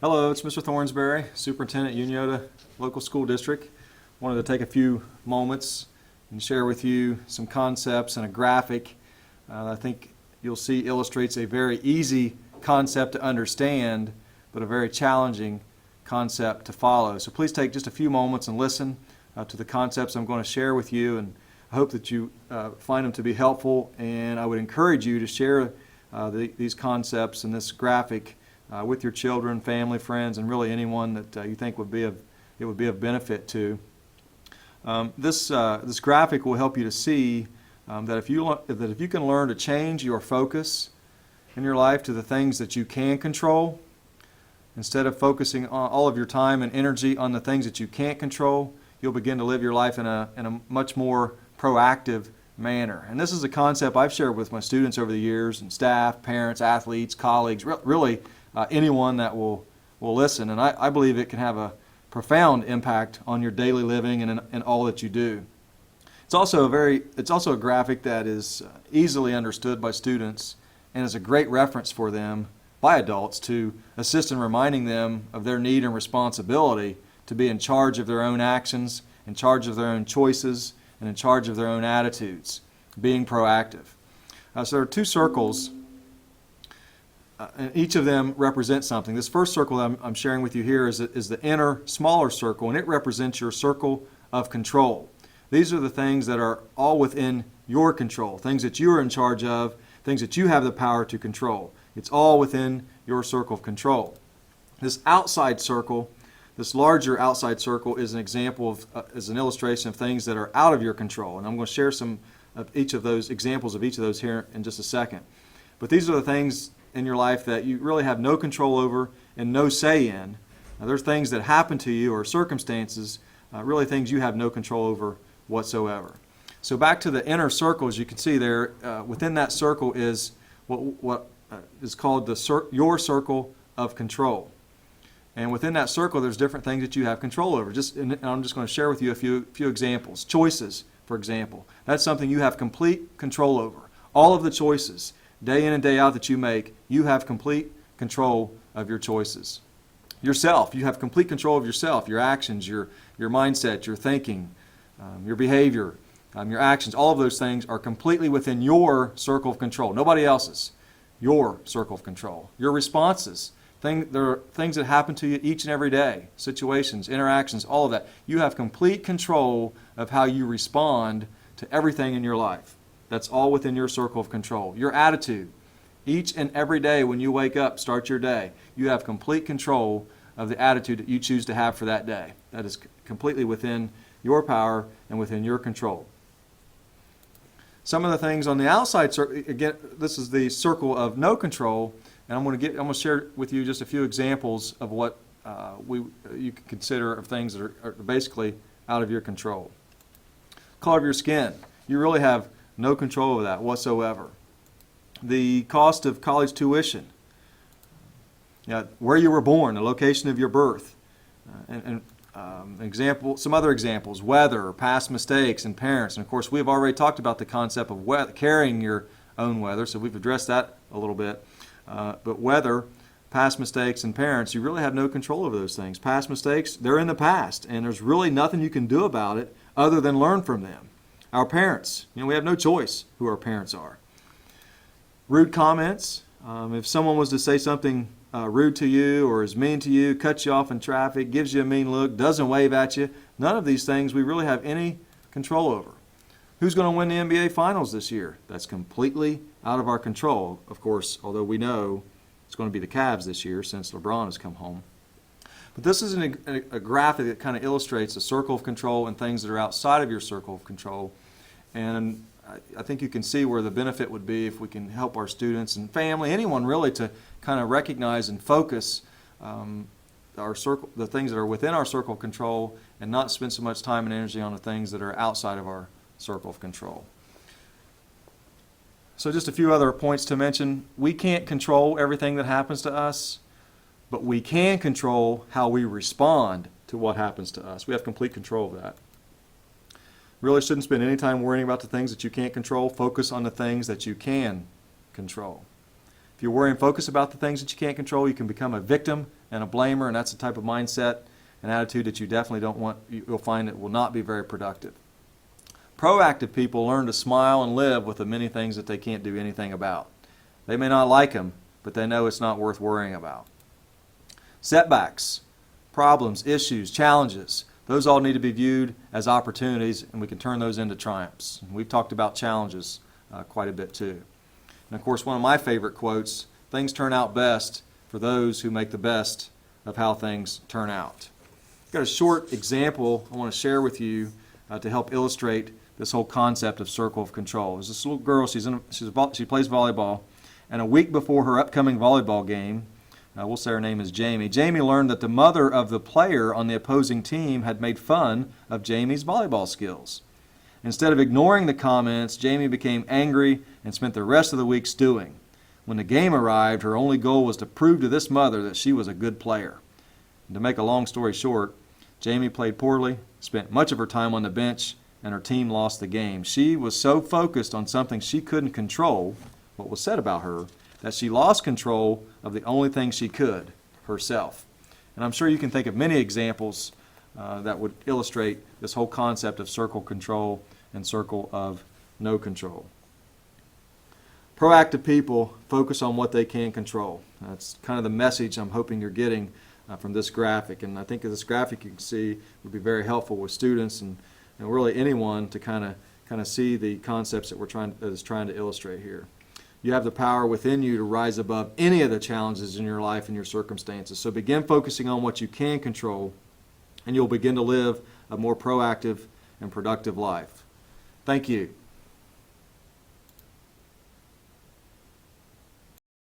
Hello, it's Mr. Thornsberry, Superintendent, Unyota Local School District. Wanted to take a few moments and share with you some concepts and a graphic I think you'll see illustrates a very easy concept to understand, but a very challenging concept to follow. So please take just a few moments and listen to the concepts I'm going to share with you, and I hope that you find them to be helpful, and I would encourage you to share these concepts and this graphic with your children, family, friends, and really anyone that you think would be of benefit to. This graphic will help you to see that if you can learn to change your focus in your life to the things that you can control, instead of focusing all of your time and energy on the things that you can't control, you'll begin to live your life in a much more proactive manner. And this is a concept I've shared with my students over the years, and staff, parents, athletes, colleagues, really anyone that will listen. And I believe it can have a profound impact on your daily living and all that you do. It's also a graphic that is easily understood by students and is a great reference for them by adults to assist in reminding them of their need and responsibility to be in charge of their own actions, in charge of their own choices, and in charge of their own attitudes, being proactive. So there are two circles, and each of them represents something. This first circle that I'm sharing with you here is the inner, smaller circle, and it represents your circle of control. These are the things that are all within your control, things that you are in charge of, things that you have the power to control. It's all within your circle of control. This outside circle, this larger outside circle, is an example of, is an illustration of things that are out of your control. And I'm going to share some of each of those examples of each of those here in just a second. But these are the things in your life that you really have no control over and no say in. Now, there's things that happen to you or circumstances, really things you have no control over whatsoever. So back to the inner circle, as you can see there, within that circle is what is called your circle of control. And within that circle, there's different things that you have control over. And I'm just going to share with you a few examples. Choices, for example. That's something you have complete control over. All of the choices, day in and day out, that you make, you have complete control of your choices. Yourself, you have complete control of yourself, your actions, your mindset, your thinking, your behavior, your actions. All of those things are completely within your circle of control. Nobody else's. Your circle of control. Your responses. There are things that happen to you each and every day. Situations, interactions, all of that. You have complete control of how you respond to everything in your life. That's all within your circle of control. Your attitude. Each and every day when you wake up, start your day, you have complete control of the attitude that you choose to have for that day. That is completely within your power and within your control. Some of the things on the outside circle, again, this is the circle of no control, and I'm going to share with you just a few examples of what you can consider of things that are basically out of your control. Color of your skin. You really have no control over that whatsoever. The cost of college tuition. Where you were born, the location of your birth, some other examples, weather, past mistakes, and parents. And of course, we've already talked about the concept of carrying your own weather, so we've addressed that a little bit. But weather, past mistakes, and parents, you really have no control over those things. Past mistakes, they're in the past, and there's really nothing you can do about it other than learn from them. Our parents, we have no choice who our parents are. Rude comments. If someone was to say something rude to you or is mean to you, cuts you off in traffic, gives you a mean look, doesn't wave at you, none of these things we really have any control over. Who's going to win the NBA Finals this year? That's completely out of our control, of course, although we know it's going to be the Cavs this year since LeBron has come home. But this is a graphic that kind of illustrates a circle of control and things that are outside of your circle of control. And I think you can see where the benefit would be if we can help our students and family, anyone really, to kind of recognize and focus the things that are within our circle of control and not spend so much time and energy on the things that are outside of our circle of control. So just a few other points to mention. We can't control everything that happens to us, but we can control how we respond to what happens to us. We have complete control of that. Really shouldn't spend any time worrying about the things that you can't control. Focus on the things that you can control. If you worry and focus about the things that you can't control, you can become a victim and a blamer, and that's the type of mindset and attitude that you definitely don't want. You'll find it will not be very productive. Proactive people learn to smile and live with the many things that they can't do anything about. They may not like them, but they know it's not worth worrying about. Setbacks, problems, issues, challenges, those all need to be viewed as opportunities, and we can turn those into triumphs. And we've talked about challenges quite a bit too. And of course, one of my favorite quotes, things turn out best for those who make the best of how things turn out. I've got a short example I want to share with you to help illustrate this whole concept of circle of control. There's this little girl, she plays volleyball, and a week before her upcoming volleyball game, we'll say her name is Jamie. Jamie learned that the mother of the player on the opposing team had made fun of Jamie's volleyball skills. Instead of ignoring the comments, Jamie became angry and spent the rest of the week stewing. When the game arrived, her only goal was to prove to this mother that she was a good player. And to make a long story short, Jamie played poorly, spent much of her time on the bench, and her team lost the game. She was so focused on something she couldn't control, what was said about her, that she lost control of the only thing she could, herself. And I'm sure you can think of many examples that would illustrate this whole concept of circle control and circle of no control. Proactive people focus on what they can control. That's kind of the message I'm hoping you're getting from this graphic. And I think this graphic you can see would be very helpful with students and really anyone to kind of see the concepts that is trying to illustrate here. You have the power within you to rise above any of the challenges in your life and your circumstances. So begin focusing on what you can control, and you'll begin to live a more proactive and productive life. Thank you.